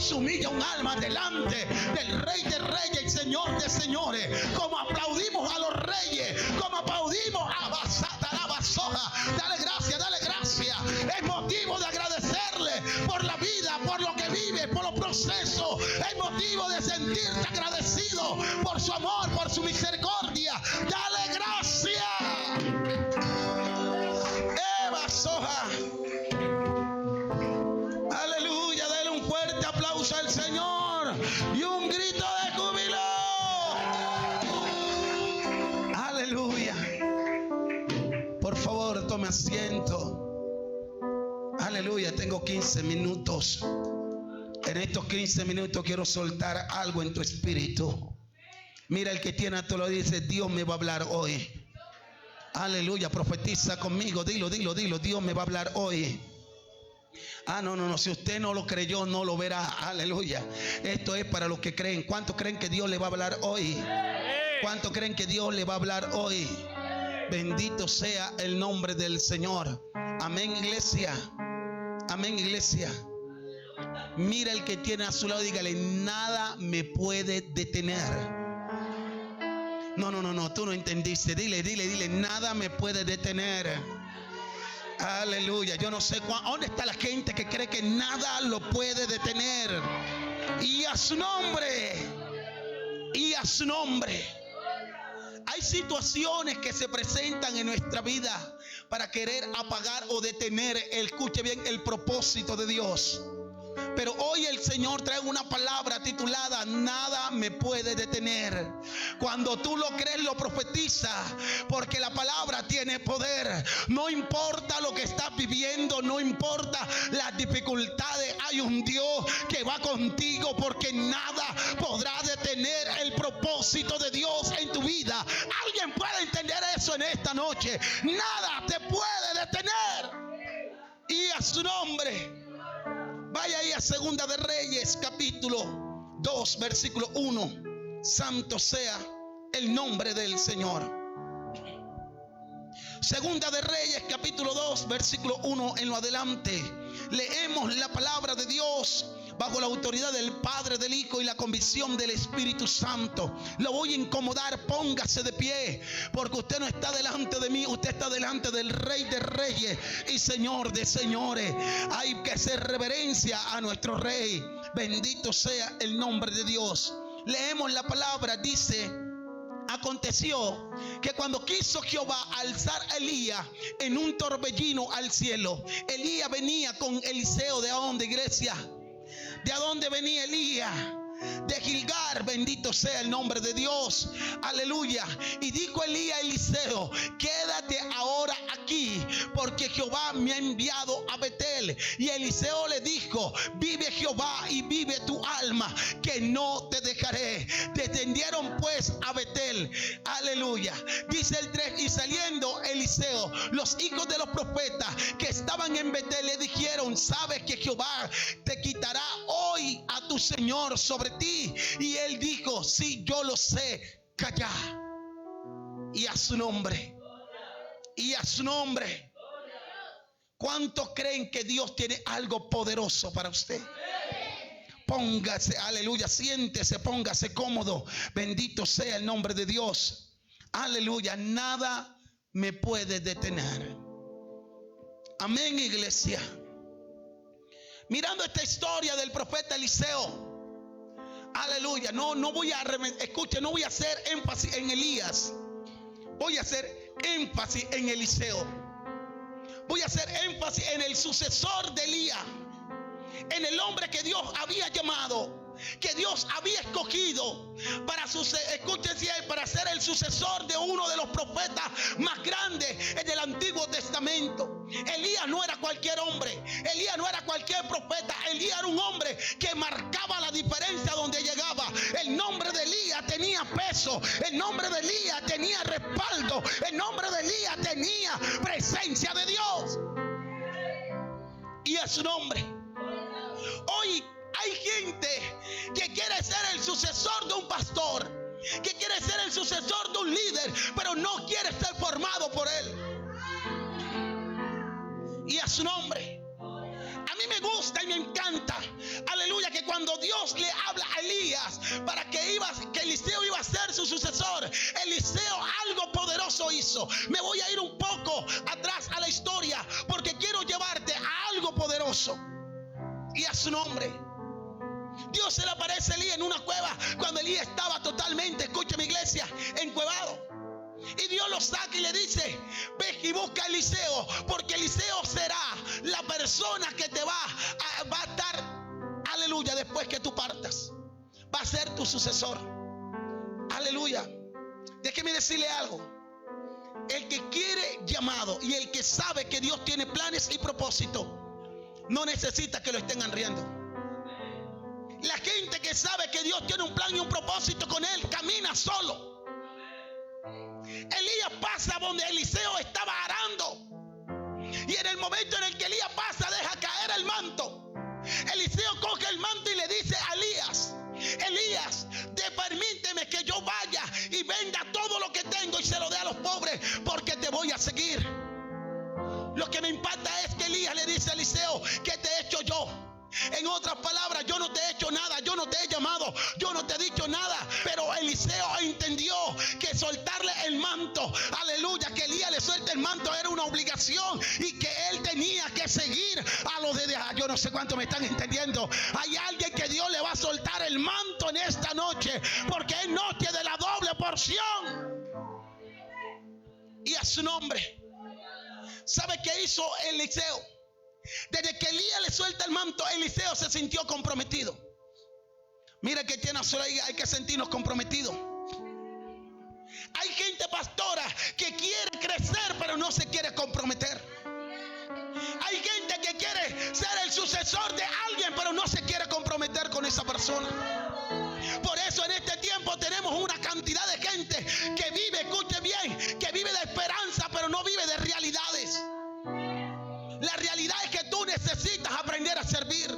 se humilla un alma delante del Rey de Reyes y Señor de Señores, como aplaudimos a los reyes, como aplaudimos a la Basoja. Dale gracias, dale gracias. Es motivo de agradecerle por la vida, por lo que vive, por los procesos. Es motivo de sentirte agradecido por su amor, por su misericordia. Dale gracias. Basoja. Aleluya, dale un fuerte aplauso al Señor y un grito de júbilo. Aleluya. Por favor, tome asiento. Aleluya, tengo 15 minutos. En estos 15 minutos quiero soltar algo en tu espíritu. Mira, el que tiene a todo lo dice: Dios me va a hablar hoy. Aleluya, profetiza conmigo, dilo, Dios me va a hablar hoy. No, si usted no lo creyó, no lo verá. Aleluya. Esto es para los que creen. ¿Cuántos creen que Dios le va a hablar hoy? ¿Cuántos creen que Dios le va a hablar hoy? Bendito sea el nombre del Señor. Amén, iglesia. Amén, iglesia. Mira el que tiene a su lado, dígale: nada me puede detener. No, tú no entendiste. Dile, nada me puede detener. Aleluya. Yo no sé dónde está la gente que cree que nada lo puede detener. Y a su nombre. Hay situaciones que se presentan en nuestra vida para querer apagar o detener, escuche bien, el propósito de Dios. Pero hoy el Señor trae una palabra titulada: nada me puede detener. Cuando tú lo crees, lo profetiza, porque la palabra tiene poder. No importa lo que estás viviendo, no importa las dificultades, hay un Dios que va contigo, porque nada podrá detener el propósito de Dios en tu vida. ¿Alguien puede entender eso en esta noche? Nada te puede detener. Y a su nombre. Vaya ahí a Segunda de Reyes, capítulo 2, versículo 1. Santo sea el nombre del Señor. Segunda de Reyes, capítulo 2, versículo 1 en lo adelante. Leemos la palabra de Dios bajo la autoridad del Padre, del Hijo y la convicción del Espíritu Santo. Lo voy a incomodar, póngase de pie, porque usted no está delante de mí, usted está delante del Rey de Reyes y Señor de Señores. Hay que hacer reverencia a nuestro Rey. Bendito sea el nombre de Dios. Leemos la palabra, dice: aconteció que cuando quiso Jehová alzar a Elías en un torbellino al cielo, Elías venía con Eliseo. ¿De dónde, iglesia? ¿De dónde venía Elías? De Gilgal. Bendito sea el nombre de Dios. Aleluya. Y dijo Elías a Eliseo: quédate ahora aquí, porque Jehová me ha enviado a Betel. Y Eliseo le dijo: vive Jehová y vive tu alma, que no te dejaré. Descendieron pues a Betel. Aleluya. Dice el 3: y saliendo Eliseo, los hijos de los profetas que estaban en Betel le dijeron: sabes que Jehová te quitará hoy a tu señor sobre ti. Y él dijo: sí, yo lo sé, calla. Y a su nombre. Y a su nombre. ¿Cuántos creen que Dios tiene algo poderoso para usted? Póngase, aleluya, siéntese, póngase cómodo. Bendito sea el nombre de Dios. Aleluya, nada me puede detener. Amén, iglesia. Mirando esta historia del profeta Eliseo, aleluya, no voy a hacer énfasis en Elías. Voy a hacer énfasis en Eliseo. Voy a hacer énfasis en el sucesor de Elías, en el hombre que Dios había llamado, que Dios había escogido para ser el sucesor de uno de los profetas más grandes en el Antiguo Testamento. Elías no era cualquier hombre, Elías no era cualquier profeta. Elías era un hombre que marcaba la diferencia donde llegaba. El nombre de Elías tenía peso, el nombre de Elías tenía respaldo, el nombre de Elías tenía presencia de Dios. Y es su nombre. Hoy hay gente que quiere ser el sucesor de un pastor, que quiere ser el sucesor de un líder, pero no quiere ser formado por él. Y a su nombre. A mí me gusta y me encanta aleluya, que cuando Dios le habla a Elías para que Eliseo iba a ser su sucesor, Eliseo algo poderoso hizo. Me voy a ir un poco atrás a la historia porque quiero llevarte a algo poderoso. Y a su nombre. Dios se le aparece a Elías en una cueva cuando Elías estaba totalmente, escucha mi iglesia, encuevado. Y Dios lo saca y le dice: ve y busca a Eliseo, porque Eliseo será la persona que te va a estar, aleluya, después que tú partas. Va a ser tu sucesor. Aleluya. Déjeme decirle algo. El que quiere llamado y el que sabe que Dios tiene planes y propósitos, no necesita que lo estén arriando. La gente que sabe que Dios tiene un plan y un propósito con él, camina solo. Elías pasa donde Eliseo estaba arando, y en el momento en el que Elías pasa, deja caer el manto. Eliseo coge el manto y le dice a Elías: Elías, permíteme que yo vaya y venda todo lo que tengo y se lo dé a los pobres, porque te voy a seguir. Lo que me impacta es que Elías le dice a Eliseo: ¿qué te he hecho yo? En otras palabras, yo no te he hecho nada, yo no te he llamado, yo no te he dicho nada. Pero Eliseo entendió que soltarle el manto, aleluya, que Elías le suelte el manto era una obligación y que él tenía que seguir a los de dejar. Yo no sé cuánto me están entendiendo. Hay alguien que Dios le va a soltar el manto en esta noche, porque es noche de la doble porción. Y a su nombre. ¿Sabe qué hizo Eliseo? Desde que Elías le suelta el manto, Eliseo se sintió comprometido. Mira que tiene a su ley, hay que sentirnos comprometidos. Hay gente, pastora, que quiere crecer pero no se quiere comprometer. Hay gente que quiere ser el sucesor de alguien pero no se quiere comprometer con esa persona. Por eso en este tiempo tenemos una cantidad de gente que vive, escuche bien, que vive de esperanza pero no vive de realidades. La realidad es que tú necesitas aprender a servir.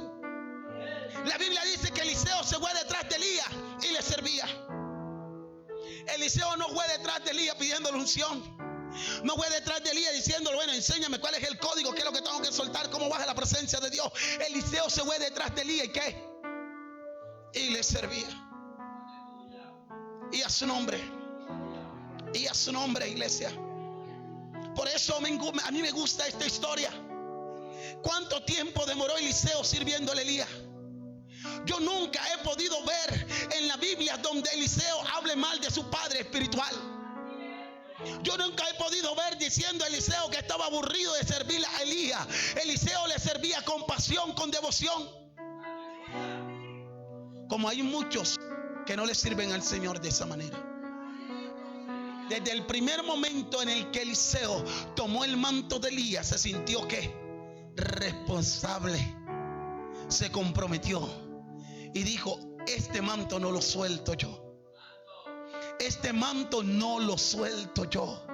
La Biblia dice que Eliseo se fue detrás de Elías y le servía. Eliseo no fue detrás de Elías pidiéndole unción. No fue detrás de Elías diciéndole: bueno, enséñame cuál es el código, qué es lo que tengo que soltar, cómo baja la presencia de Dios. Eliseo se fue detrás de Elías y ¿qué? Y le servía. Y a su nombre. Y a su nombre, iglesia. Por eso a mí me gusta esta historia. ¿Cuánto tiempo demoró Eliseo sirviéndole a Elías? Yo nunca he podido ver en la Biblia donde Eliseo hable mal de su padre espiritual. Yo nunca he podido ver diciendo a Eliseo que estaba aburrido de servirle a Elías. Eliseo le servía con pasión, con devoción. Como hay muchos que no le sirven al Señor de esa manera. Desde el primer momento en el que Eliseo tomó el manto de Elías, se sintió ¿qué? Responsable. Se comprometió y dijo: este manto no lo suelto yo. Este manto no lo suelto yo.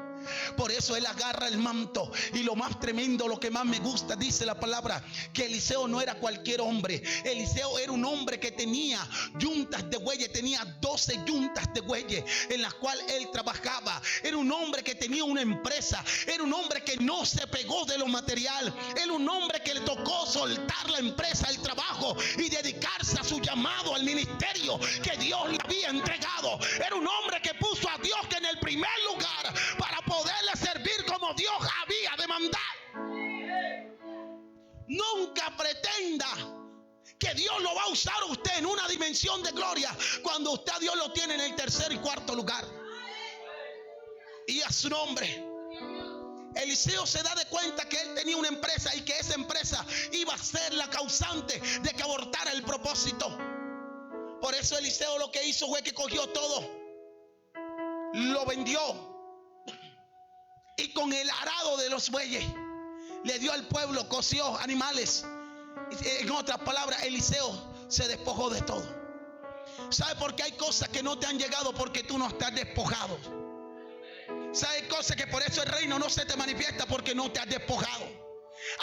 Por eso él agarra el manto. Y lo más tremendo, lo que más me gusta, dice la palabra, que Eliseo no era cualquier hombre. Eliseo era un hombre que tenía yuntas de bueyes. Tenía 12 yuntas de bueyes en las cuales él trabajaba. Era un hombre que tenía una empresa. Era un hombre que no se pegó de lo material. Era un hombre que le tocó soltar la empresa, el trabajo, y dedicarse a su llamado, al ministerio que Dios le había entregado. Era un hombre que puso a Dios en el primer lugar para poderle servir como Dios había demandado. Nunca pretenda que Dios lo va a usar a usted en una dimensión de gloria cuando usted a Dios lo tiene en el tercer y cuarto lugar. Y a su nombre. Eliseo se da de cuenta que él tenía una empresa y que esa empresa iba a ser la causante de que abortara el propósito. Por eso Eliseo lo que hizo fue que cogió todo, lo vendió, y con el arado de los bueyes le dio al pueblo, coció animales. En otras palabras, Eliseo se despojó de todo. ¿Sabe por qué hay cosas que no te han llegado? Porque tú no estás despojado. ¿Sabe cosas que por eso el reino no se te manifiesta? Porque no te has despojado.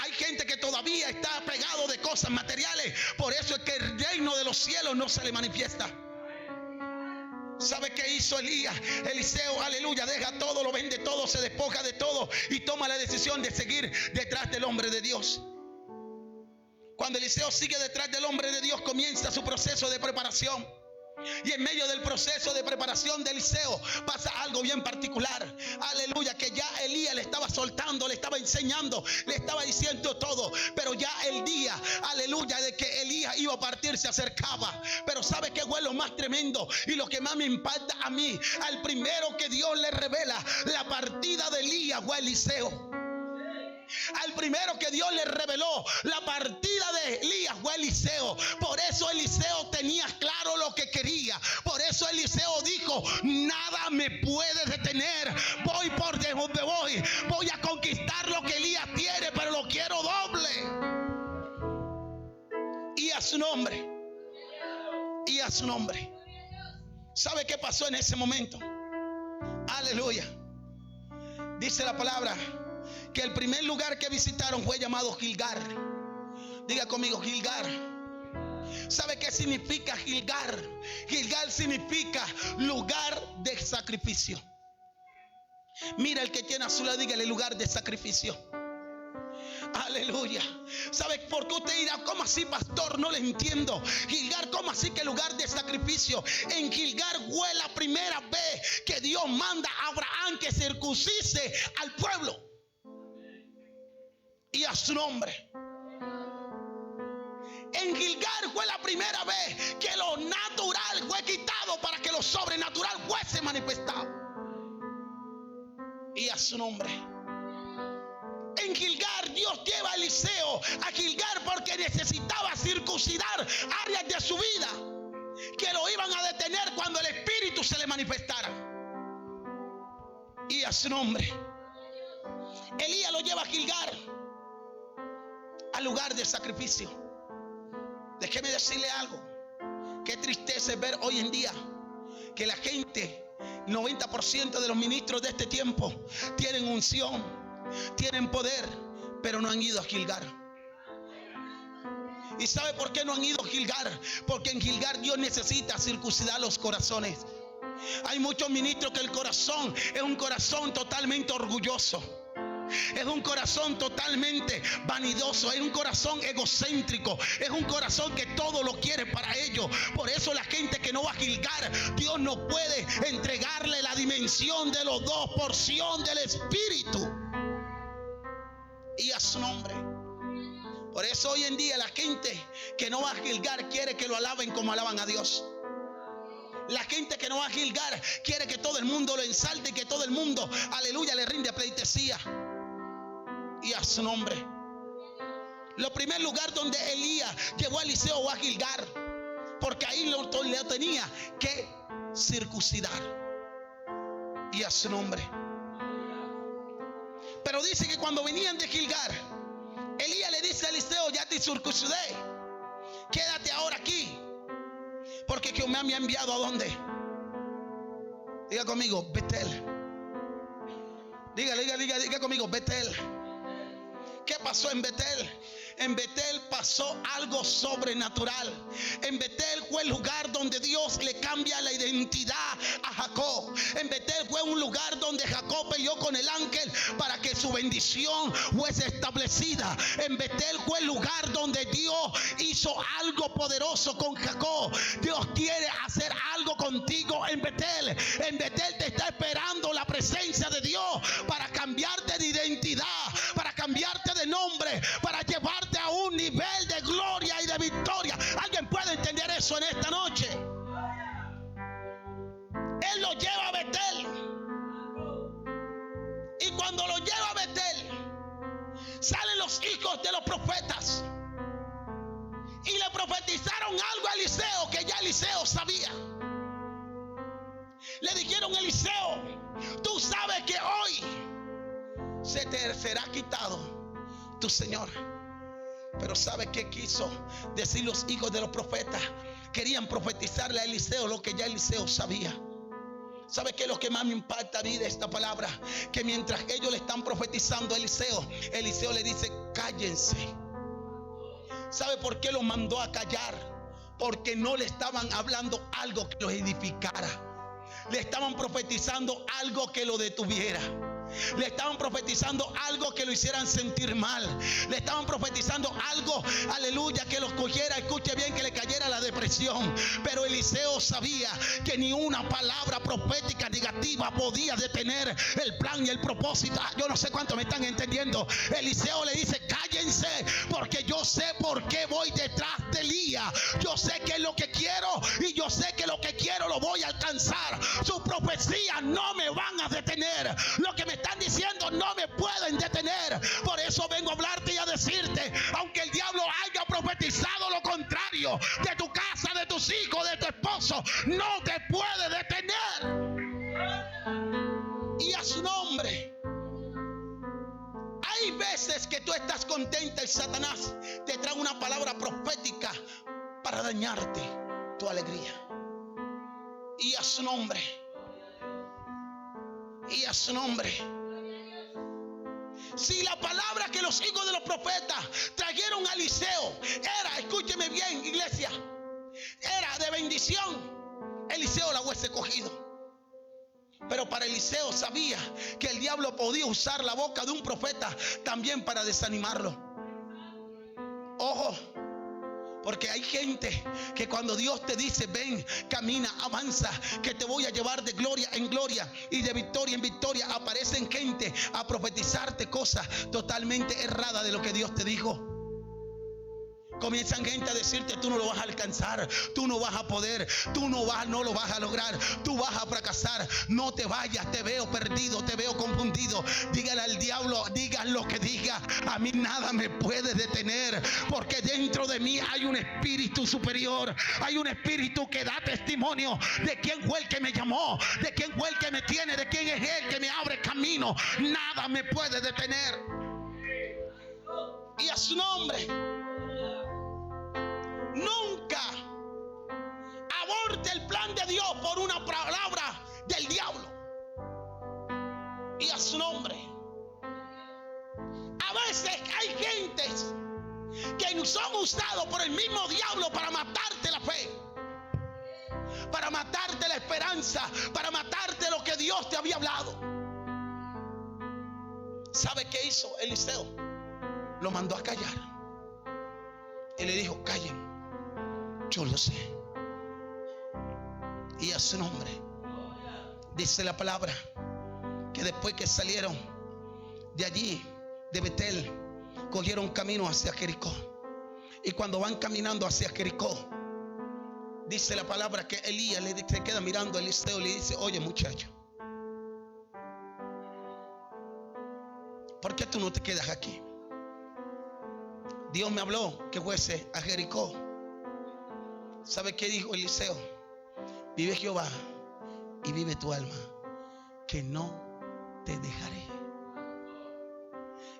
Hay gente que todavía está pegado de cosas materiales. Por eso es que el reino de los cielos no se le manifiesta. ¿Sabe qué hizo Eliseo? Aleluya, deja todo, lo vende todo, se despoja de todo y toma la decisión de seguir detrás del hombre de Dios. Cuando Eliseo sigue detrás del hombre de Dios, comienza su proceso de preparación. Y en medio del proceso de preparación de Eliseo pasa algo bien particular. Aleluya, que ya Elías le estaba soltando, le estaba enseñando, le estaba diciendo todo. Pero ya el día, aleluya, de que Elías iba a partir se acercaba. Pero ¿sabe qué fue lo más tremendo? Y lo que más me impacta a mí, al primero que Dios le revela la partida de Elías fue Eliseo. Al primero que Dios le reveló la partida de Elías fue Eliseo. Por eso Eliseo tenía claro lo que quería. Por eso Eliseo dijo: nada me puede detener. Voy por donde voy. Voy a conquistar lo que Elías tiene, pero lo quiero doble. Y a su nombre. Y a su nombre. ¿Sabe qué pasó en ese momento? Aleluya. Dice la palabra que el primer lugar que visitaron fue llamado Gilgal. Diga conmigo, Gilgal. ¿Sabe qué significa Gilgal? Gilgal significa lugar de sacrificio. Mira el que tiene a su lado, dígale: lugar de sacrificio. Aleluya. ¿Sabe por qué usted dirá: ¿cómo así, pastor? No le entiendo. Gilgal, ¿cómo así que lugar de sacrificio? En Gilgal fue la primera vez que Dios manda a Abraham que circuncise al pueblo. Y a su nombre. En Gilgal fue la primera vez que lo natural fue quitado para que lo sobrenatural fuese manifestado. Y a su nombre. En Gilgal Dios lleva a Eliseo a Gilgal porque necesitaba circuncidar áreas de su vida que lo iban a detener cuando el Espíritu se le manifestara. Y a su nombre. Elías lo lleva a Gilgal, al lugar de sacrificio. Déjeme decirle algo. Qué tristeza es ver hoy en día que la gente, 90% de los ministros de este tiempo, tienen unción, tienen poder, pero no han ido a Gilgal. ¿Y sabe por qué no han ido a Gilgal? Porque en Gilgal Dios necesita circuncidar los corazones. Hay muchos ministros que el corazón es un corazón totalmente orgulloso. Es un corazón totalmente vanidoso. Es un corazón egocéntrico. Es un corazón que todo lo quiere para ellos. Por eso la gente que no va a Gilgal, Dios no puede entregarle la dimensión de los dos, porción del Espíritu. Y a su nombre. Por eso hoy en día la gente que no va a Gilgal quiere que lo alaben como alaban a Dios. La gente que no va a Gilgal quiere que todo el mundo lo ensalte y que todo el mundo, aleluya, le rinde pleitesía. Y a su nombre. Lo primer lugar donde Elías llevó a Eliseo fue a Gilgal, porque ahí lo tenía que circuncidar. Y a su nombre. Pero dice que cuando venían de Gilgal, Elías le dice a Eliseo: ya te circuncidé, quédate ahora aquí, porque Jehová me ha enviado. ¿A dónde? Diga conmigo: Betel. Diga conmigo: Betel. ¿Qué pasó en Betel? En Betel pasó algo sobrenatural. En Betel fue el lugar donde Dios le cambia la identidad a Jacob. En Betel fue un lugar donde Jacob peleó con el ángel para que su bendición fuese establecida. En Betel fue el lugar donde Dios hizo algo poderoso con Jacob. Dios quiere hacer algo contigo en Betel. En Betel te está esperando la presencia de Dios para cambiarte de identidad, para cambiarte de nombre, para llevarte a un nivel de gloria y de victoria. ¿Alguien puede entender eso en esta noche? Él lo lleva a Betel. Y cuando lo lleva a Betel, salen los hijos de los profetas y le profetizaron algo a Eliseo que ya Eliseo sabía. Le dijeron: Eliseo, tú sabes que hoy se te será quitado tu Señor. Pero ¿sabe qué quiso decir los hijos de los profetas? Querían profetizarle a Eliseo lo que ya Eliseo sabía. ¿Sabe qué es lo que más me impacta a mí de esta palabra? Que mientras ellos le están profetizando a Eliseo, Eliseo le dice: cállense. ¿Sabe por qué lo mandó a callar? Porque no le estaban hablando algo que los edificara. Le estaban profetizando algo que lo detuviera. Le estaban profetizando algo que lo hicieran sentir mal. Le estaban profetizando algo, aleluya, que los cogiera, escuche bien, que le cayera la depresión. Pero Eliseo sabía que ni una palabra profética negativa podía detener el plan y el propósito. Yo no sé cuánto me están entendiendo. Eliseo le dice: cállense, porque yo sé por qué voy detrás de Elías. Yo sé qué es lo que quiero, y yo sé que lo que quiero lo voy a alcanzar. Sus profecías no me van a detener. Lo que me están diciendo no me pueden detener. Por eso vengo a hablarte y a decirte: aunque el diablo haya profetizado lo contrario de tu casa, de tus hijos, de tu esposo, no te puede detener. Y a su nombre. Hay veces que tú estás contenta y Satanás te trae una palabra profética para dañarte tu alegría. Y a su nombre. Y a su nombre. Si la palabra que los hijos de los profetas trajeron a Eliseo era, escúcheme bien, iglesia, era de bendición, Eliseo la hubiese cogido. Pero para Eliseo sabía que el diablo podía usar la boca de un profeta también para desanimarlo. Ojo, porque hay gente que cuando Dios te dice: ven, camina, avanza, que te voy a llevar de gloria en gloria y de victoria en victoria, aparecen gente a profetizarte cosas totalmente erradas de lo que Dios te dijo. Comienzan gente a decirte: tú no lo vas a alcanzar, tú no vas a poder, tú no lo vas a lograr, tú vas a fracasar, no te vayas, te veo perdido, te veo confundido. Dígale al diablo, diga lo que diga, a mí nada me puede detener, porque dentro de mí hay un espíritu superior, hay un espíritu que da testimonio de quién fue el que me llamó, de quién fue el que me tiene, de quién es el que me abre camino. Nada me puede detener. Y a su nombre. Nunca aborte el plan de Dios por una palabra del diablo. Y a su nombre. A veces hay gentes que son usados por el mismo diablo para matarte la fe, para matarte la esperanza, para matarte lo que Dios te había hablado. ¿Sabe qué hizo Eliseo? Lo mandó a callar y le dijo: callen, yo lo sé. Y a su nombre. Dice la palabra que después que salieron de allí, de Betel, cogieron camino hacia Jericó. Y cuando van caminando hacia Jericó, dice la palabra que Elías se queda mirando a Eliseo y le dice: oye, muchacho, ¿por qué tú no te quedas aquí? Dios me habló que fuese a Jericó. ¿Sabe qué dijo Eliseo? Vive Jehová y vive tu alma, que no te dejaré.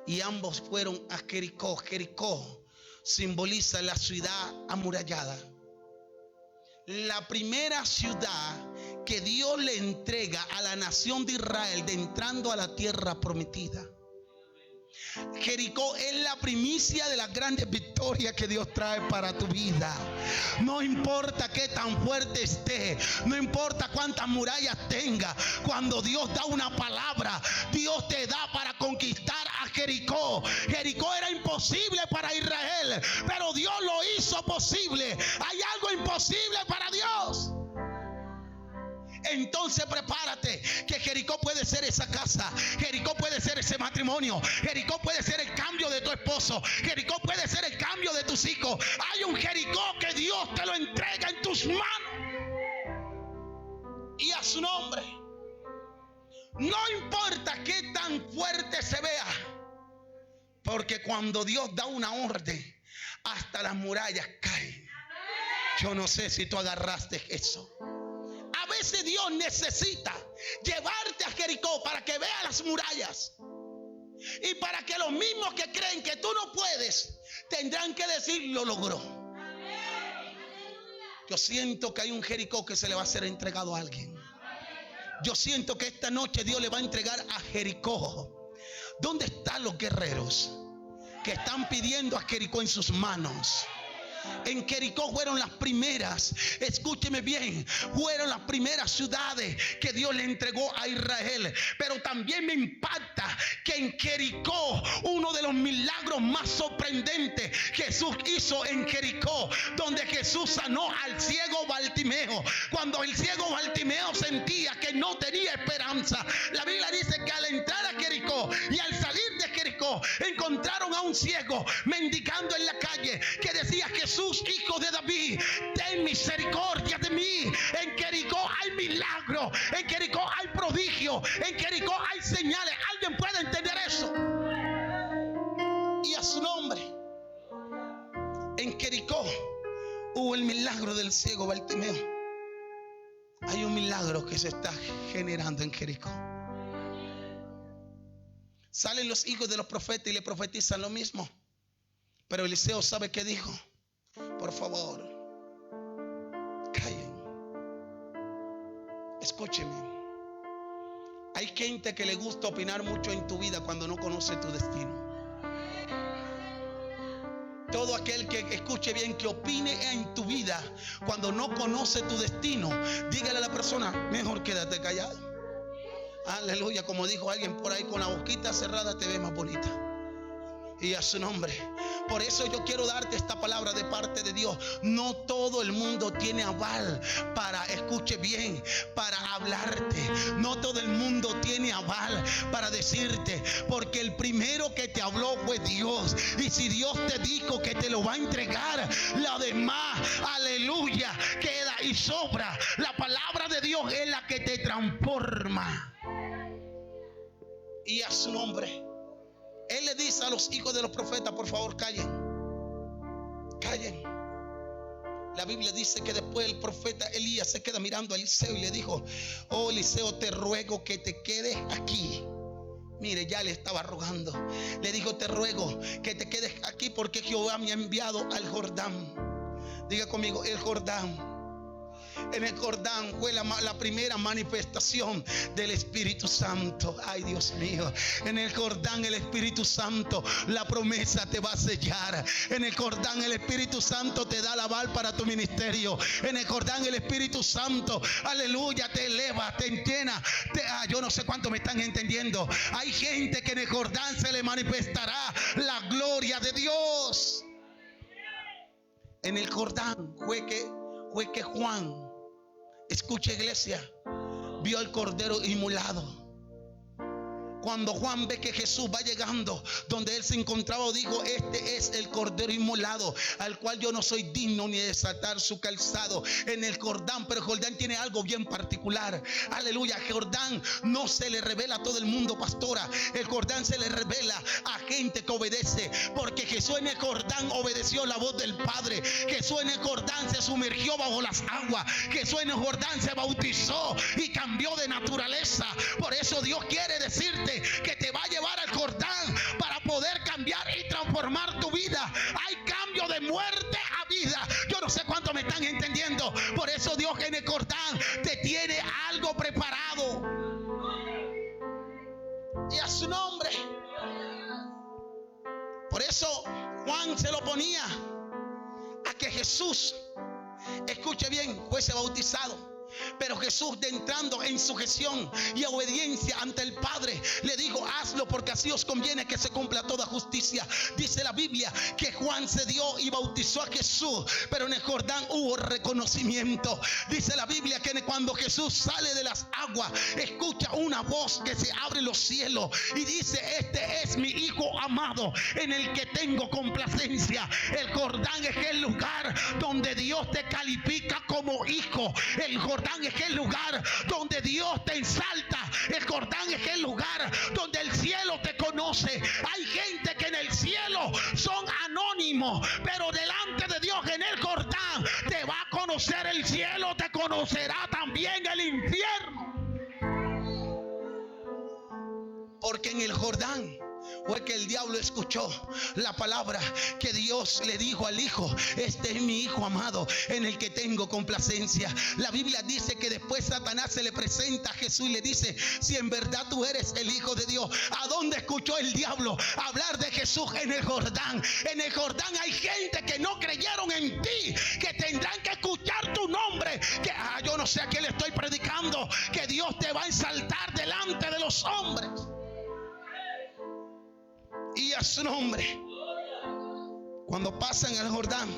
Y ambos fueron a Jericó. Jericó simboliza la ciudad amurallada, la primera ciudad que Dios le entrega a la nación de Israel de entrando a la tierra prometida. Jericó es la primicia de las grandes victorias que Dios trae para tu vida. No importa qué tan fuerte esté, no importa cuántas murallas tenga, cuando Dios da una palabra, Dios te da para conquistar a Jericó. Jericó era imposible para Israel, pero Dios lo hizo posible. Hay algo imposible para Dios. Entonces prepárate, que Jericó puede ser esa casa, Jericó puede ser ese matrimonio, Jericó puede ser el cambio de tu esposo, Jericó puede ser el cambio de tus hijos. Hay un Jericó que Dios te lo entrega en tus manos. Y a su nombre. No importa qué tan fuerte se vea, porque cuando Dios da una orden, hasta las murallas caen. Yo no sé si tú agarraste eso. A veces Dios necesita llevarte a Jericó para que veas las murallas, y para que los mismos que creen que tú no puedes tendrán que decir: lo logró. Yo siento que hay un Jericó que se le va a ser entregado a alguien. Yo siento que esta noche Dios le va a entregar a Jericó. ¿Dónde están los guerreros que están pidiendo a Jericó en sus manos? En Jericó fueron las primeras, escúcheme bien, fueron las primeras ciudades que Dios le entregó a Israel. Pero también me impacta que en Jericó, uno de los milagros más sorprendentes Jesús hizo en Jericó, donde Jesús sanó al ciego Bartimeo. Cuando el ciego Bartimeo sentía que no tenía esperanza, la Biblia dice que al entrar a Jericó y al salir de Jericó, encontraron a un ciego mendigando en la calle que decía: Jesús, hijo de David, ten misericordia de mí. En Jericó hay milagros, en Jericó hay prodigio, en Jericó hay señales. ¿Alguien puede entender eso? Y a su nombre. En Jericó hubo el milagro del ciego Bartimeo. Hay un milagro que se está generando en Jericó. Salen los hijos de los profetas y le profetizan lo mismo. Pero Eliseo, ¿sabe qué dijo? Por favor, callen. Escúcheme. Hay gente que le gusta opinar mucho en tu vida cuando no conoce tu destino. Todo aquel que escuche bien, que opine en tu vida cuando no conoce tu destino, dígale a la persona: mejor quédate callado. Aleluya. Como dijo alguien por ahí, con la boquita cerrada te ve más bonita. Y a su nombre. Por eso yo quiero darte esta palabra de parte de Dios. No todo el mundo tiene aval para, escuche bien, para hablarte. No todo el mundo tiene aval para decirte, porque el primero que te habló fue Dios. Y si Dios te dijo que te lo va a entregar, la demás, aleluya, queda y sobra. La palabra de Dios es la que te transforma. Y a su nombre. Él le dice a los hijos de los profetas: por favor, callen. Callen. La Biblia dice que después el profeta Elías se queda mirando a Eliseo y le dijo: oh Eliseo, te ruego que te quedes aquí. Mire, ya le estaba rogando. Le dijo: te ruego que te quedes aquí porque Jehová me ha enviado al Jordán. Diga conmigo: el Jordán. En el Jordán fue la primera manifestación del Espíritu Santo. Ay, Dios mío. En el Jordán el Espíritu Santo, la promesa te va a sellar. En el Jordán el Espíritu Santo te da la aval para tu ministerio. En el Jordán el Espíritu Santo, aleluya, te eleva, te llena. Yo no sé cuánto me están entendiendo. Hay gente que en el Jordán se le manifestará la gloria de Dios. En el Jordán fue que Juan, escucha iglesia, vio al cordero inmolado. Cuando Juan ve que Jesús va llegando donde él se encontraba, dijo: este es el cordero inmolado, al cual yo no soy digno ni de desatar su calzado. En el Jordán, pero el Jordán tiene algo bien particular. Aleluya. Jordán no se le revela a todo el mundo, pastora. El Jordán se le revela a gente que obedece, porque Jesús en el Jordán obedeció la voz del Padre. Jesús en el Jordán se sumergió bajo las aguas. Jesús en el Jordán se bautizó y cambió de naturaleza. Por eso Dios quiere decirte que te va a llevar al Jordán para poder cambiar y transformar tu vida. Hay cambio de muerte a vida. Yo no sé cuánto me están entendiendo. Por eso Dios en el Jordán te tiene algo preparado. Y a su nombre. Por eso Juan se lo ponía a que Jesús, escuche bien, fuese bautizado. Pero Jesús, de entrando en sujeción y obediencia ante el Padre, le dijo: hazlo porque así os conviene que se cumpla toda justicia. Dice la Biblia que Juan se dio y bautizó a Jesús, pero en el Jordán hubo reconocimiento. Dice la Biblia que cuando Jesús sale de las aguas, escucha una voz que se abre los cielos y dice: este es mi Hijo amado, en el que tengo complacencia. El Jordán es el lugar donde Dios te califica como hijo. El Jordán es el lugar donde Dios te ensalta. El Jordán es el lugar donde el cielo te conoce. Hay gente que en el cielo son anónimos, pero delante de Dios en el Jordán te va a conocer el cielo, te conocerá también el infierno. Porque en el Jordán Fue que el diablo escuchó la palabra que Dios le dijo al hijo: este es mi hijo amado en el que tengo complacencia. La Biblia dice que después Satanás se le presenta a Jesús y le dice: si en verdad tú eres el hijo de Dios. ¿A dónde escuchó el diablo hablar de Jesús? En el Jordán. En el Jordán hay gente que no creyeron en ti, que tendrán que escuchar tu nombre, que yo no sé a quién le estoy predicando, que Dios te va a exaltar delante de los hombres. Y a su nombre. Cuando pasan el Jordán,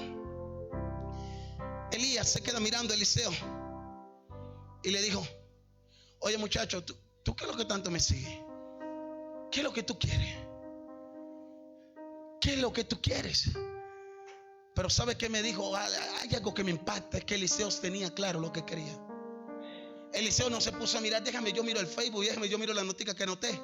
Elías se queda mirando a Eliseo y le dijo: oye muchacho, ¿tú qué es lo que tanto me sigues? ¿Qué es lo que tú quieres? ¿Qué es lo que tú quieres? Pero ¿sabe qué me dijo? Hay algo que me impacta, es que Eliseo tenía claro lo que quería. Eliseo no se puso a mirar: déjame yo miro el Facebook, déjame yo miro la noticia que anoté,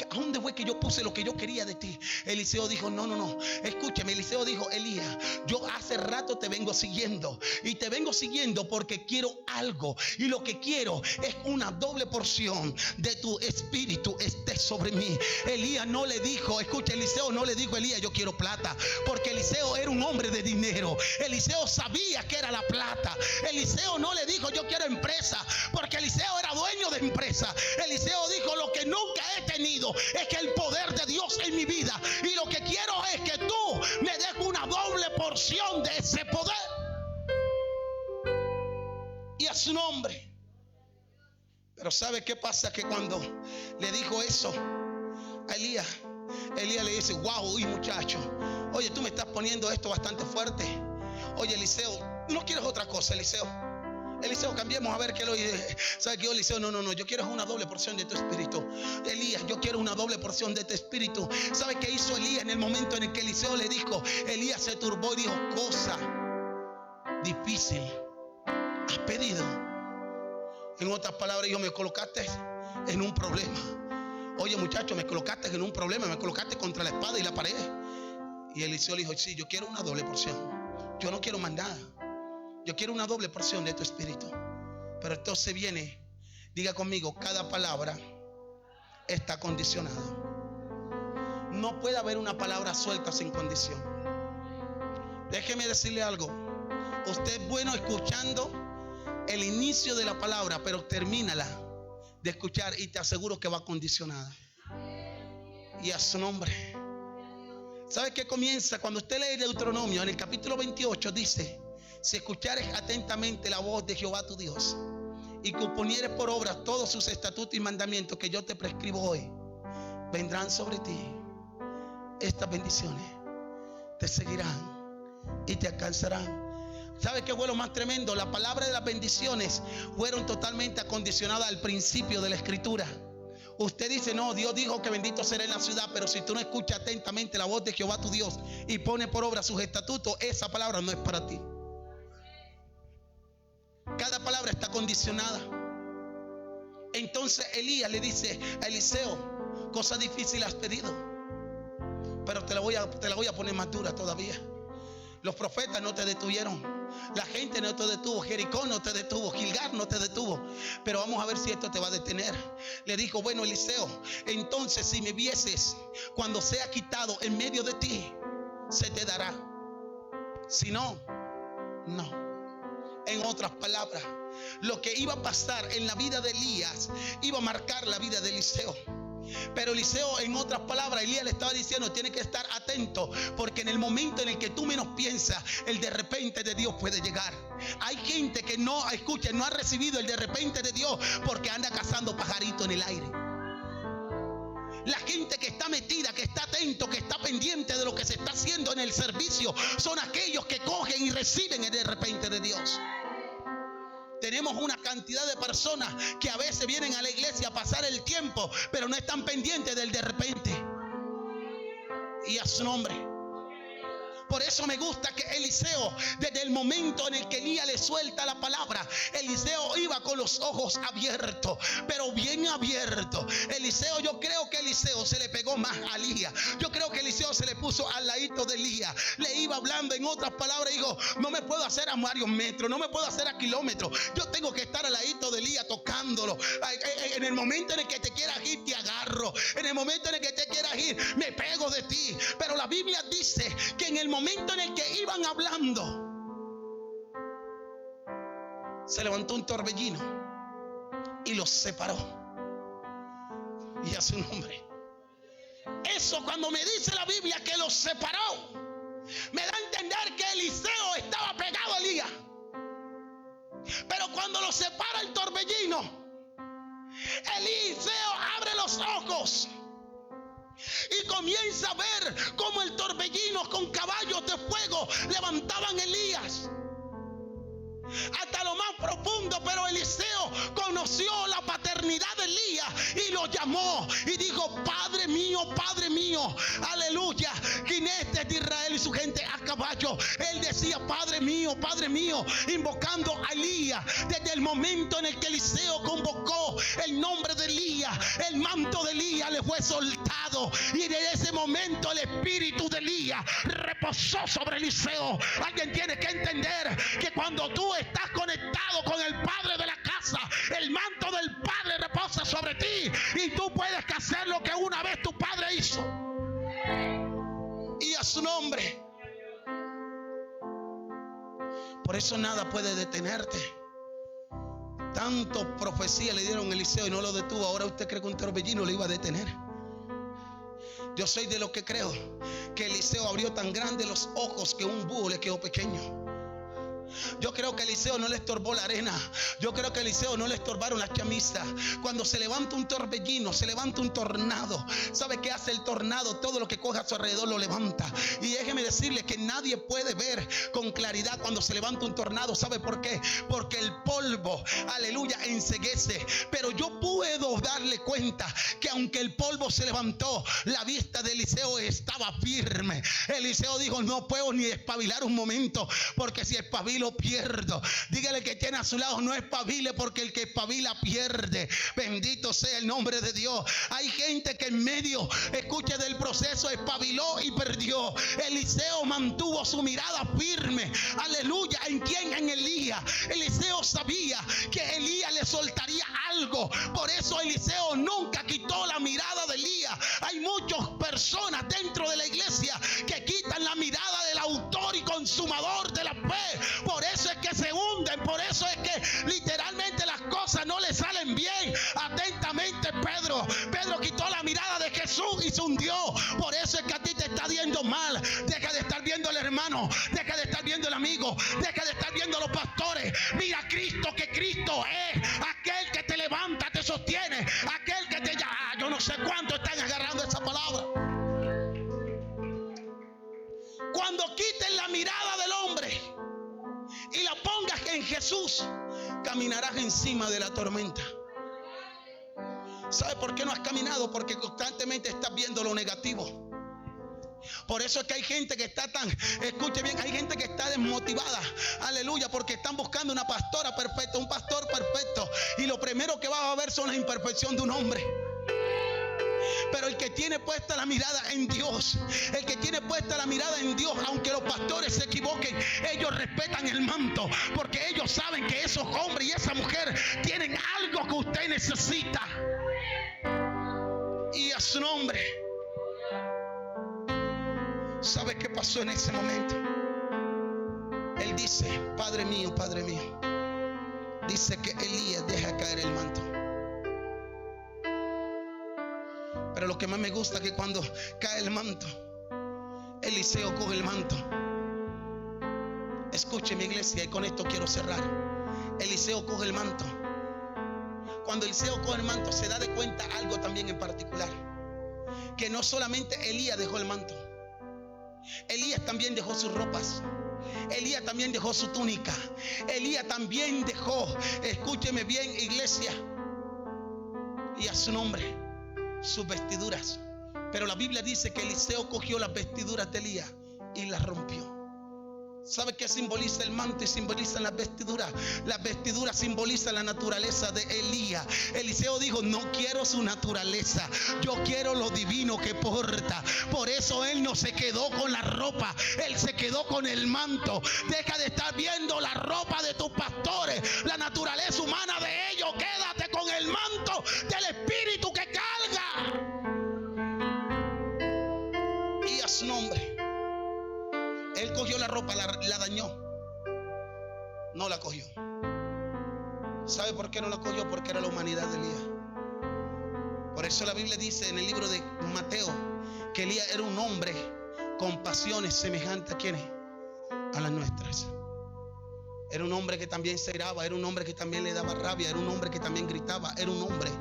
¿a dónde fue que yo puse lo que yo quería de ti? Eliseo dijo: no, escúchame. Eliseo dijo: Elías, yo hace rato te vengo siguiendo, y te vengo siguiendo porque quiero algo, y lo que quiero es una doble porción de tu espíritu esté sobre mí. Elías no le dijo, escucha, Eliseo no le dijo: Elías, yo quiero plata, porque Eliseo era un hombre de dinero. Eliseo sabía que era la plata. Eliseo no le dijo: yo quiero empresa, porque Eliseo era dueño de empresa. Eliseo dijo: lo que nunca he tenido es que el poder de Dios en mi vida, y lo que quiero es que tú me des una doble porción de ese poder. Y a su nombre. Pero ¿sabe qué pasa? Que cuando le dijo eso a Elías le dice: wow, y muchacho, oye, tú me estás poniendo esto bastante fuerte. Oye, Eliseo, ¿no quieres otra cosa, Eliseo? Cambiemos a ver qué lo dice. ¿Sabe qué, Eliseo? No, yo quiero una doble porción de tu espíritu. Elías, yo quiero una doble porción de tu espíritu. ¿Sabe qué hizo Elías en el momento en el que Eliseo le dijo? Elías se turbó y dijo: cosa difícil has pedido. En otras palabras, dijo: me colocaste en un problema. Oye, muchacho, me colocaste en un problema, me colocaste contra la espada y la pared. Y Eliseo le dijo: sí, yo quiero una doble porción. Yo no quiero más nada. Yo quiero una doble porción de tu espíritu. Pero entonces viene, diga conmigo: cada palabra está condicionada. No puede haber una palabra suelta sin condición. Déjeme decirle algo: usted es bueno escuchando el inicio de la palabra, pero termínala de escuchar y te aseguro que va condicionada. Y a su nombre. ¿Sabe qué comienza? Cuando usted lee Deuteronomio, en el capítulo 28 dice: si escuchares atentamente la voz de Jehová tu Dios, y que ponieres por obra todos sus estatutos y mandamientos que yo te prescribo hoy, vendrán sobre ti estas bendiciones, te seguirán y te alcanzarán. ¿Sabe qué fue lo más tremendo? La palabra de las bendiciones fueron totalmente acondicionadas al principio de la escritura. Usted dice: no, Dios dijo que bendito será en la ciudad, pero si tú no escuchas atentamente la voz de Jehová tu Dios y pones por obra sus estatutos, esa palabra no es para ti. Cada palabra está condicionada. Entonces Elías le dice a Eliseo: cosa difícil has pedido, pero te la voy a poner más dura todavía. Los profetas no te detuvieron, la gente no te detuvo, Jericó no te detuvo, Gilgal no te detuvo, pero vamos a ver si esto te va a detener. Le dijo: bueno, Eliseo, entonces si me vieses cuando sea quitado en medio de ti, se te dará. Si no, no. En otras palabras, lo que iba a pasar en la vida de Elías iba a marcar la vida de Eliseo. Pero Eliseo, en otras palabras, Elías le estaba diciendo: tiene que estar atento, porque en el momento en el que tú menos piensas, el de repente de Dios puede llegar. Hay gente que no ha recibido el de repente de Dios porque anda cazando pajaritos en el aire. La gente que está metida, que está atento, que está pendiente de lo que se está haciendo en el servicio, son aquellos que cogen y reciben el de repente de Dios. Tenemos una cantidad de personas que a veces vienen a la iglesia a pasar el tiempo, pero no están pendientes del de repente. Y a su nombre. Por eso me gusta que Eliseo, desde el momento en el que Elías le suelta la palabra, Eliseo iba con los ojos abiertos, pero bien abiertos. Eliseo, yo creo que Eliseo se le pegó más a Elías. Yo creo que Eliseo se le puso al ladito de Elías. Le iba hablando, en otras palabras, digo: no me puedo hacer a varios metros, no me puedo hacer a kilómetros. Yo tengo que estar al ladito de Elías tocándolo. En el momento en el que te quieras ir, te agarro. En el momento en el que te quieras ir, me pego de ti. Pero la Biblia dice que en el momento en el que iban hablando, se levantó un torbellino y los separó. Y a su nombre. Eso, cuando me dice la Biblia que los separó, me da a entender que Eliseo estaba pegado a Elías. Pero cuando los separa el torbellino, Eliseo abre los ojos y comienza a ver cómo el torbellino con caballos de fuego levantaban a Elías hasta lo más profundo. Pero Eliseo conoció la paternidad de Elías y lo llamó y dijo: Padre mío, aleluya. Jinetes de Israel y su gente a caballo. Él decía: Padre mío, invocando a Elías. Desde el momento en el que Eliseo convocó el nombre de Elías, el manto de Elías le fue soltado, y desde ese momento el espíritu de Elías reposó sobre Eliseo. Alguien tiene que entender que cuando tú estás conectado con el Padre de la casa, el manto del Padre reposa sobre ti, y tú puedes hacer lo que una vez tu padre hizo. Y a su nombre. Por eso nada puede detenerte. Tanto profecía le dieron a Eliseo y no lo detuvo. Ahora usted cree que un torbellino le iba a detener. Yo soy de los que creo que Eliseo abrió tan grande los ojos que un búho le quedó pequeño. Yo creo que Eliseo no le estorbó la arena. Yo creo que Eliseo no le estorbaron las chamisas. Cuando se levanta un torbellino, se levanta un tornado, ¿sabe qué hace el tornado? Todo lo que coge a su alrededor lo levanta. Y déjeme decirle que nadie puede ver con claridad cuando se levanta un tornado. ¿Sabe por qué? Porque el polvo, aleluya, enceguece. Pero yo puedo darle cuenta que aunque el polvo se levantó, la vista de Eliseo estaba firme. Eliseo dijo: no puedo ni espabilar un momento, porque si espabilo pierdo. Dígale que tiene a su lado: no espabile, porque el que espabila pierde. Bendito sea el nombre de Dios. Hay gente que en medio, escuche, del proceso espabiló y perdió. Eliseo mantuvo su mirada firme. Aleluya. ¿En quién? En Elías. Eliseo sabía que Elías le soltaría algo. Por eso Eliseo nunca quitó la mirada de Elías. Hay muchas personas dentro de la iglesia que quitan la mirada del autor y consumador de la fe. Por eso es que se hunden. Por eso es que literalmente las cosas no le salen bien. Atentamente, Pedro quitó la mirada de Jesús y se hundió. Por eso es que a ti te está yendo mal. Deja de estar viendo al hermano, deja de estar viendo al amigo, deja de estar viendo a los pastores. Mira a Cristo, que Cristo es aquel que te levanta, te sostiene, aquel que te llama. Yo no sé cuánto están agarrando esa palabra. Cuando quiten la mirada del hombre y la pongas en Jesús, caminarás encima de la tormenta. ¿Sabe por qué no has caminado? Porque constantemente estás viendo lo negativo. Por eso es que hay gente que está tan, escuche bien, hay gente que está desmotivada, aleluya, porque están buscando una pastora perfecta, un pastor perfecto, y lo primero que vas a ver son las imperfecciones de un hombre. Pero el que tiene puesta la mirada en Dios, el que tiene puesta la mirada en Dios, aunque los pastores se equivoquen, ellos respetan el manto, porque ellos saben que esos hombres y esa mujer tienen algo que usted necesita. Y a su nombre. ¿Sabe qué pasó en ese momento? Él dice: Padre mío, dice que Elías deja caer el manto. Pero lo que más me gusta es que cuando cae el manto, Eliseo coge el manto. Escuche, mi iglesia, y con esto quiero cerrar. Eliseo coge el manto. Cuando Eliseo coge el manto, se da de cuenta algo también en particular, que no solamente Elías dejó el manto, Elías también dejó sus ropas, Elías también dejó su túnica, Elías también dejó, escúcheme bien, iglesia, y a su nombre, sus vestiduras. Pero la Biblia dice que Eliseo cogió las vestiduras de Elías y las rompió. ¿Sabe qué simboliza el manto y simboliza las vestiduras? Las vestiduras simbolizan la naturaleza de Elías. Eliseo dijo: no quiero su naturaleza, yo quiero lo divino que porta. Por eso él no se quedó con la ropa, él se quedó con el manto. Deja de estar viendo la ropa de tus pastores, la naturaleza humana de ellos. Quédate con el manto del Espíritu que carga. Y a su nombre. Él cogió la ropa, la dañó. No la cogió. ¿Sabe por qué no la cogió? Porque era la humanidad de Elías. Por eso la Biblia dice en el libro de Mateo que Elías era un hombre con pasiones semejantes a quienes, a las nuestras. Era un hombre que también se iraba, era un hombre que también le daba rabia, era un hombre que también gritaba, era un hombre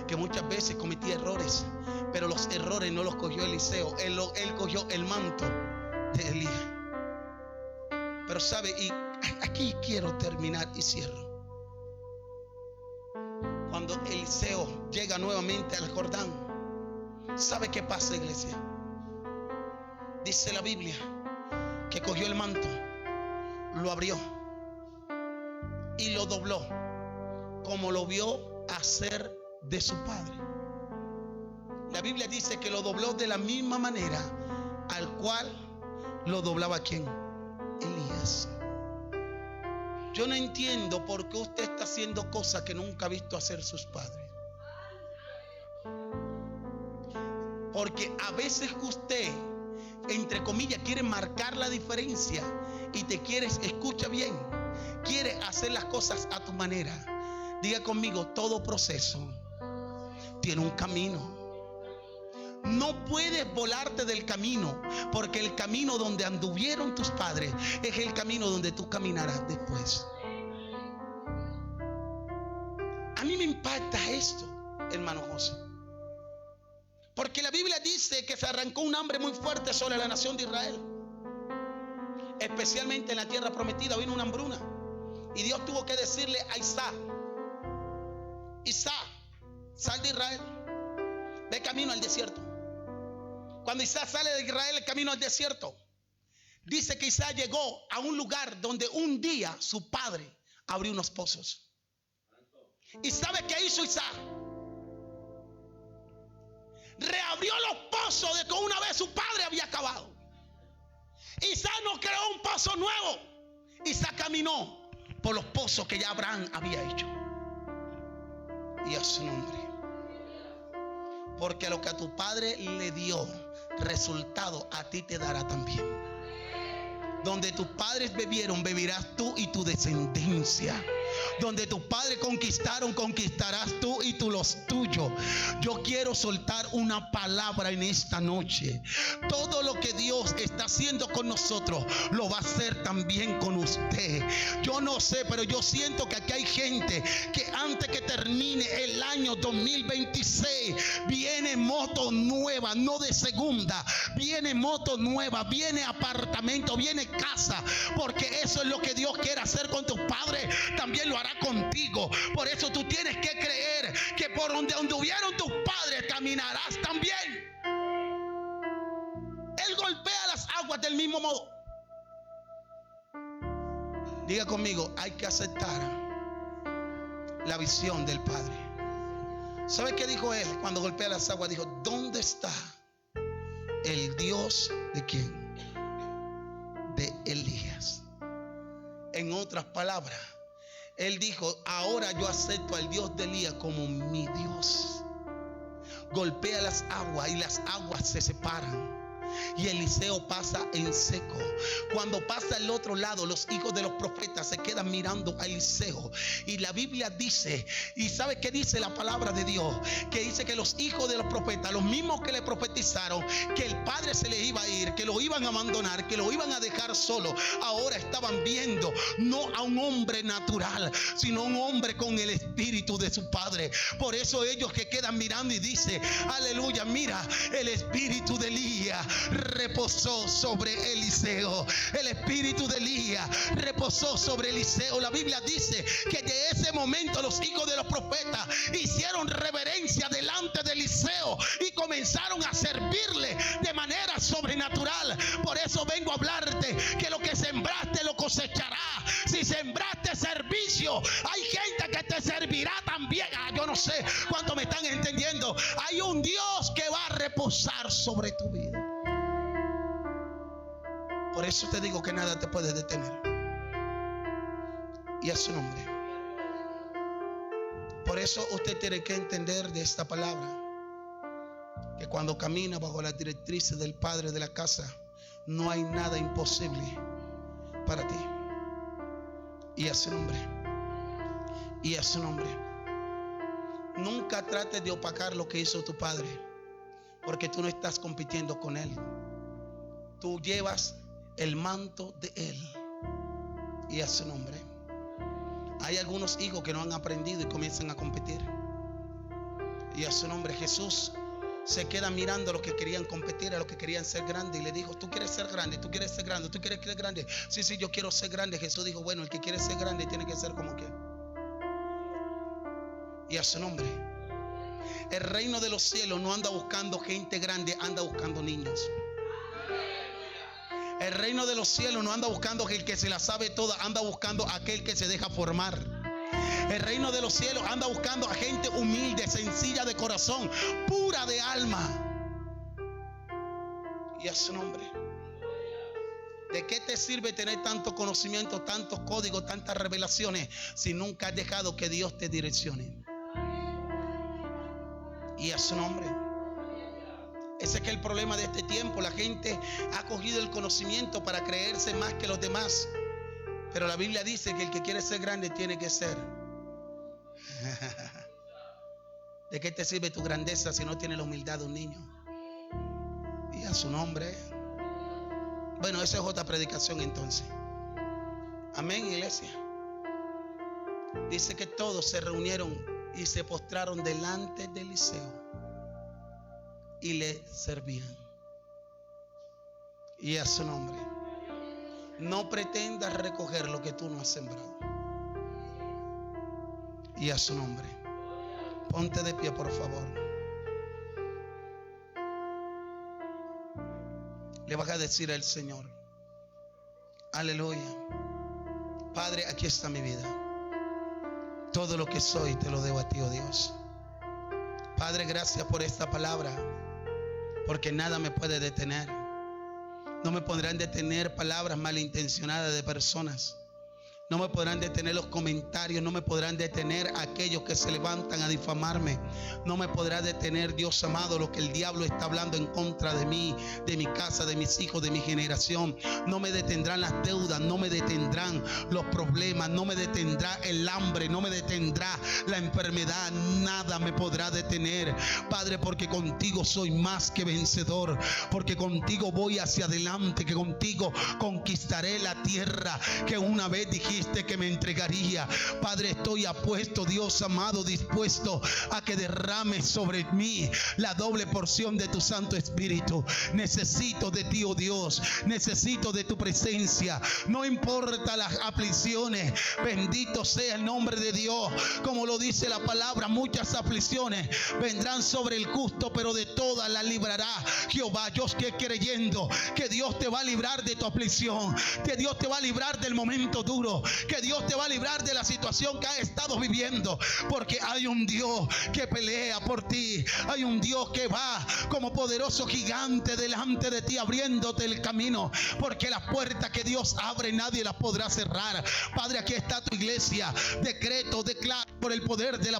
que muchas veces cometía errores, pero los errores no los cogió Eliseo, él cogió el manto de Elías. Pero sabe, y aquí quiero terminar y cierro. Cuando Eliseo llega nuevamente al Jordán, ¿sabe qué pasa, iglesia? Dice la Biblia que cogió el manto, lo abrió y lo dobló, como lo vio hacer de su padre. La Biblia dice que lo dobló de la misma manera al cual lo doblaba ¿quién? Elías. Yo no entiendo por qué usted está haciendo cosas que nunca ha visto hacer sus padres. Porque a veces usted, entre comillas, quiere marcar la diferencia y te quieres, escucha bien, quiere hacer las cosas a tu manera. Diga conmigo: todo proceso tiene un camino. No puedes volarte del camino, porque el camino donde anduvieron tus padres es el camino donde tú caminarás después. A mí me impacta esto, hermano José, porque la Biblia dice que se arrancó un hambre muy fuerte sobre la nación de Israel, especialmente en la tierra prometida. Vino una hambruna y Dios tuvo que decirle a Isaac: Isaac, sal de Israel, ve camino al desierto. Cuando Isaac sale de Israel, el camino al desierto, dice que Isaac llegó a un lugar donde un día su padre abrió unos pozos. ¿Y sabe qué hizo Isaac? Reabrió los pozos de que una vez su padre había acabado. Isaac no creó un pozo nuevo. Isaac caminó por los pozos que ya Abraham había hecho. Y a su nombre. Porque lo que a tu padre le dio resultado, a ti te dará también. Donde tus padres bebieron, beberás tú y tu descendencia. Donde tus padres conquistaron, conquistarás tú y tú los tuyos. Yo quiero soltar una palabra en esta noche. Todo lo que Dios está haciendo con nosotros, lo va a hacer también con usted. Yo no sé, pero yo siento que aquí hay gente que antes que termine el año 2026, viene moto nueva, no de segunda. Viene moto nueva, viene apartamento, viene casa. Porque eso es lo que Dios quiere hacer con tus padres, también lo hará contigo. Por eso tú tienes que creer que por donde anduvieron tus padres caminarás también. Él golpea las aguas del mismo modo. Diga conmigo: hay que aceptar la visión del Padre. ¿Sabe qué dijo él cuando golpea las aguas? Dijo: ¿dónde está el Dios de quién? De Elías. En otras palabras, él dijo: ahora yo acepto al Dios de Elías como mi Dios. Golpea las aguas y las aguas se separan. Y Eliseo pasa en seco. Cuando pasa al otro lado, los hijos de los profetas se quedan mirando a Eliseo. Y la Biblia dice, y ¿sabe qué dice la palabra de Dios? Que dice que los hijos de los profetas, los mismos que le profetizaron que el padre se les iba a ir, que lo iban a abandonar, que lo iban a dejar solo, ahora estaban viendo no a un hombre natural, sino a un hombre con el espíritu de su padre. Por eso ellos que quedan mirando y dice: aleluya, mira, el espíritu de Elías reposó sobre Eliseo. El espíritu de Elías reposó sobre Eliseo. La Biblia dice que de ese momento los hijos de los profetas hicieron reverencia delante de Eliseo y comenzaron a servirle de manera sobrenatural. Por eso vengo a hablarte que lo que sembraste lo te servirá también. Yo no sé cuánto me están entendiendo. Hay un Dios que va a reposar sobre tu vida. Por eso te digo que nada te puede detener. Y a su nombre. Por eso usted tiene que entender de esta palabra, que cuando camina bajo las directrices del Padre de la casa, no hay nada imposible para ti. Y a su nombre. Y a su nombre. Nunca trates de opacar lo que hizo tu padre, porque tú no estás compitiendo con él. Tú llevas el manto de él. Y a su nombre. Hay algunos hijos que no han aprendido y comienzan a competir. Y a su nombre. Jesús se queda mirando a los que querían competir, a los que querían ser grandes, y le dijo: tú quieres ser grande, tú quieres ser grande, tú quieres ser grande. Sí, yo quiero ser grande. Jesús dijo: bueno, el que quiere ser grande tiene que ser como que. Y a su nombre. El reino de los cielos no anda buscando gente grande, anda buscando niños. El reino de los cielos no anda buscando aquel que se la sabe toda, anda buscando aquel que se deja formar. El reino de los cielos anda buscando a gente humilde, sencilla de corazón, pura de alma. Y a su nombre. ¿De qué te sirve tener tanto conocimiento, tantos códigos, tantas revelaciones, si nunca has dejado que Dios te direccione? Y a su nombre. Ese es que el problema de este tiempo. La gente ha cogido el conocimiento para creerse más que los demás. Pero la Biblia dice que el que quiere ser grande tiene que ser. ¿De qué te sirve tu grandeza si no tienes la humildad de un niño? Y a su nombre. Bueno, esa es otra predicación entonces. Amén, iglesia. Dice que todos se reunieron y se postraron delante de Eliseo y le servían. Y a su nombre. No pretendas recoger lo que tú no has sembrado. Y a su nombre. Ponte de pie, por favor. Le vas a decir al Señor: aleluya. Padre, aquí está mi vida. Todo lo que soy te lo debo a ti, oh Dios. Padre, gracias por esta palabra, porque nada me puede detener. No me podrán detener palabras malintencionadas de personas. No me podrán detener los comentarios. No me podrán detener aquellos que se levantan a difamarme. No me podrá detener, Dios amado, lo que el diablo está hablando en contra de mí, de mi casa, de mis hijos, de mi generación. No me detendrán las deudas. No me detendrán los problemas. No me detendrá el hambre. No me detendrá la enfermedad. Nada me podrá detener, Padre, porque contigo soy más que vencedor. Porque contigo voy hacia adelante. Que contigo conquistaré la tierra que una vez dijiste que me entregaría. Padre, estoy apuesto, Dios amado, dispuesto a que derrames sobre mí la doble porción de tu Santo Espíritu. Necesito de ti, oh Dios. Necesito de tu presencia. No importa las aflicciones. Bendito sea el nombre de Dios. Como lo dice la palabra, muchas aflicciones vendrán sobre el justo, pero de todas las librará Jehová. Yo estoy creyendo que Dios te va a librar de tu aflicción, que Dios te va a librar del momento duro, que Dios te va a librar de la situación que has estado viviendo, porque hay un Dios que pelea por ti. Hay un Dios que va como poderoso gigante delante de ti, abriéndote el camino, porque las puertas que Dios abre nadie las podrá cerrar. Padre, aquí está tu iglesia. Decreto, declaro por el poder de la palabra